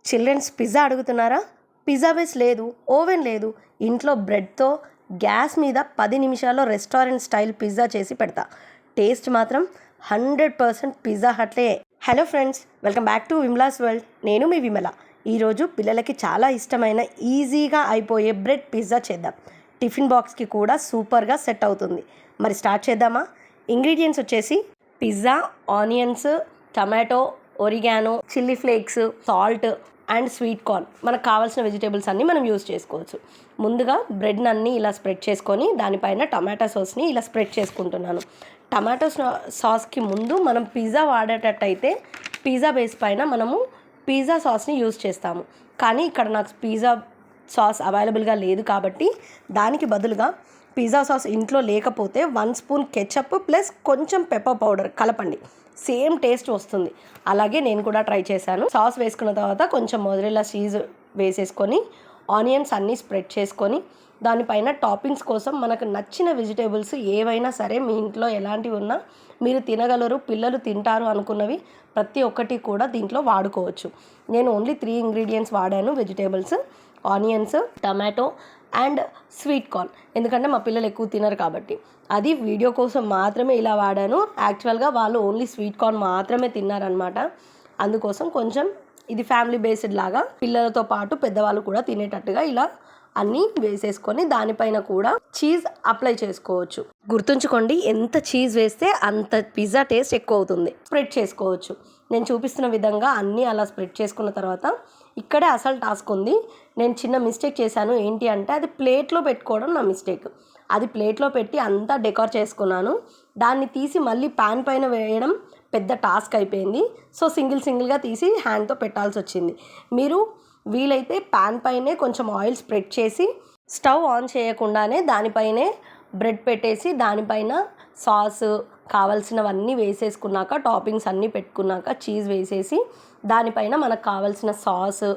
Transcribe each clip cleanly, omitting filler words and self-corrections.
Children's pizza అడుగుతున్నారా? Pizza base లేదు, oven లేదు, ఇంట్లో బ్రెడ్తో గ్యాస్ మీద 10 నిమిషాల్లో రెస్టారెంట్ స్టైల్ పిజ్జా చేసి పెడతా. టేస్ట్ మాత్రం 100% పిజ్జా హట్లే. Hello friends, welcome back to Vimala's world. నేను మీ విమల. ఈరోజు పిల్లలకి చాలా ఇష్టమైన ఈజీగా అయిపోయే బ్రెడ్ పిజ్జా చేద్దాం. టిఫిన్ బాక్స్కి కూడా సూపర్గా సెట్ అవుతుంది. మరి స్టార్ట్ చేద్దామా? ఇంగ్రీడియంట్స్ వచ్చేసి pizza, onions, tomato, oregano, chilli flakes, salt and sweet corn. మనకు కావాల్సిన వెజిటేబుల్స్ అన్నీ మనం యూస్ చేసుకోవచ్చు. ముందుగా బ్రెడ్ని అన్నీ ఇలా స్ప్రెడ్ చేసుకొని దానిపైన టమాటా సాస్ని ఇలా స్ప్రెడ్ చేసుకుంటున్నాను. టమాటో సాస్కి ముందు మనం పిజ్జా వాడేటట్టయితే పిజ్జా బేస్ పైన మనము పిజ్జా సాస్ని యూస్ చేస్తాము. కానీ ఇక్కడ నాకు పిజ్జా సాస్ అవైలబుల్గా లేదు కాబట్టి దానికి బదులుగా పిజ్జా సాస్ ఇంట్లో లేకపోతే 1 స్పూన్ కెచప్ ప్లస్ కొంచెం పెప్పర్ పౌడర్ కలపండి, సేమ్ టేస్ట్ వస్తుంది. అలాగే నేను కూడా ట్రై చేశాను. సాస్ వేసుకున్న తర్వాత కొంచెం మొజరెల్లా చీజ్ వేసేసుకొని ఆనియన్స్ అన్నీ స్ప్రెడ్ చేసుకొని దానిపైన టాపింగ్స్ కోసం మనకు నచ్చిన వెజిటేబుల్స్ ఏవైనా సరే మీ ఇంట్లో ఎలాంటివి ఉన్నా మీరు తినగలరు, పిల్లలు తింటారు అనుకున్నవి ప్రతి ఒక్కటి కూడా దీంట్లో వాడుకోవచ్చు. నేను ఓన్లీ 3 ఇంగ్రీడియంట్స్ వాడాను, vegetables, onions, tomato and sweet corn. ఎందుకంటే మా పిల్లలు ఎక్కువ తినరు కాబట్టి అది వీడియో కోసం మాత్రమే ఇలా వాడాను. యాక్చువల్గా వాళ్ళు ఓన్లీ స్వీట్ కార్న్ మాత్రమే తిన్నారనమాట. అందుకోసం కొంచెం ఇది ఫ్యామిలీ బేస్డ్ లాగా పిల్లలతో పాటు పెద్దవాళ్ళు కూడా తినేటట్టుగా ఇలా అన్నీ వేసేసుకొని దానిపైన కూడా చీజ్ అప్లై చేసుకోవచ్చు. గుర్తుంచుకోండి, ఎంత చీజ్ వేస్తే అంత పిజ్జా టేస్ట్ ఎక్కువ అవుతుంది. స్ప్రెడ్ చేసుకోవచ్చు. నేను చూపిస్తున్న విధంగా అన్నీ అలా స్ప్రెడ్ చేసుకున్న తర్వాత ఇక్కడే అసలు టాస్క్ ఉంది. నేను చిన్న మిస్టేక్ చేశాను. ఏంటి అంటే అది ప్లేట్లో పెట్టుకోవడం నా మిస్టేక్. అది ప్లేట్లో పెట్టి అంతా డెకార్ చేసుకున్నాను. దాన్ని తీసి మళ్ళీ ప్యాన్ పైన వేయడం పెద్ద టాస్క్ అయిపోయింది. సో సింగిల్గా తీసి హ్యాండ్తో పెట్టాల్సి వచ్చింది. మీరు వీలైతే ప్యాన్ పైనే కొంచెం ఆయిల్ స్ప్రెడ్ చేసి స్టవ్ ఆన్ చేయకుండానే దానిపైనే బ్రెడ్ పెట్టేసి దానిపైన సాస్ కావాల్సినవన్నీ వేసేసుకున్నాక టాపింగ్స్ అన్నీ పెట్టుకున్నాక చీజ్ వేసేసి దానిపైన మనకు కావాల్సిన సాస్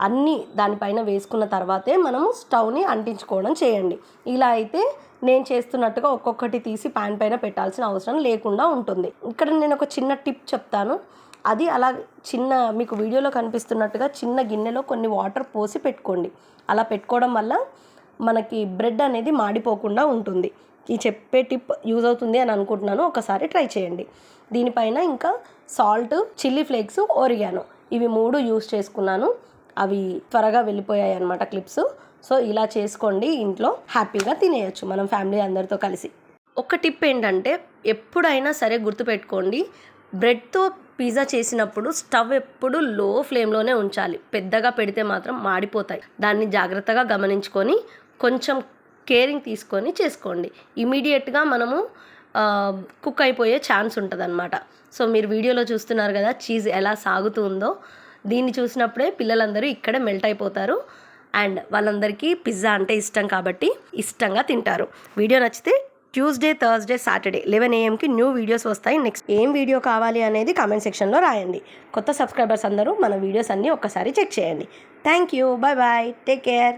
అన్నీ దానిపైన వేసుకున్న తర్వాతే మనము స్టవ్ని అంటించుకోవడం చేయండి. ఇలా అయితే నేను చేస్తున్నట్టుగా ఒక్కొక్కటి తీసి ప్యాన్ పైన పెట్టాల్సిన అవసరం లేకుండా ఉంటుంది. ఇక్కడ నేను ఒక చిన్న టిప్ చెప్తాను. అది అలా చిన్న మీకు వీడియోలో కనిపిస్తున్నట్టుగా చిన్న గిన్నెలో కొన్ని వాటర్ పోసి పెట్టుకోండి. అలా పెట్టుకోవడం వల్ల మనకి బ్రెడ్ అనేది మాడిపోకుండా ఉంటుంది. ఈ చెప్పే టిప్ యూజ్ అవుతుంది అని అనుకుంటున్నాను. ఒకసారి ట్రై చేయండి. దీనిపైన ఇంకా సాల్ట్, చిల్లీ ఫ్లేక్స్, ఒరిగానో ఇవి 3 యూజ్ చేసుకున్నాను. అవి త్వరగా వెళ్ళిపోయాయి అన్నమాట క్లిప్స్. సో ఇలా చేసుకోండి, ఇంట్లో హ్యాపీగా తినేయచ్చు మనం ఫ్యామిలీ అందరితో కలిసి. ఒక టిప్ ఏంటంటే ఎప్పుడైనా సరే గుర్తుపెట్టుకోండి, బ్రెడ్తో పిజ్జా చేసినప్పుడు స్టవ్ ఎప్పుడు లో ఫ్లేమ్లోనే ఉంచాలి. పెద్దగా పెడితే మాత్రం మాడిపోతాయి. దాన్ని జాగ్రత్తగా గమనించుకొని కొంచెం కేరింగ్ తీసుకొని చేసుకోండి. ఇమీడియట్గా మనము కుక్ అయిపోయే ఛాన్స్ ఉంటుంది అన్నమాట. సో మీరు వీడియోలో చూస్తున్నారు కదా చీజ్ ఎలా సాగుతుందో, దీన్ని చూసినప్పుడే పిల్లలందరూ ఇక్కడే మెల్ట్ అయిపోతారు. అండ్ వాళ్ళందరికీ పిజ్జా అంటే ఇష్టం కాబట్టి ఇష్టంగా తింటారు. వీడియో నచ్చితే Tuesday, Thursday, Saturday 11 AM new videos వస్తాయి. నెక్స్ట్ ఏం వీడియో కావాలి అనేది కామెంట్ సెక్షన్లో రాయండి. కొత్త సబ్స్క్రైబర్స్ అందరూ మన వీడియోస్ అన్నీ ఒక్కసారి చెక్ చేయండి. Thank you, bye bye, take care.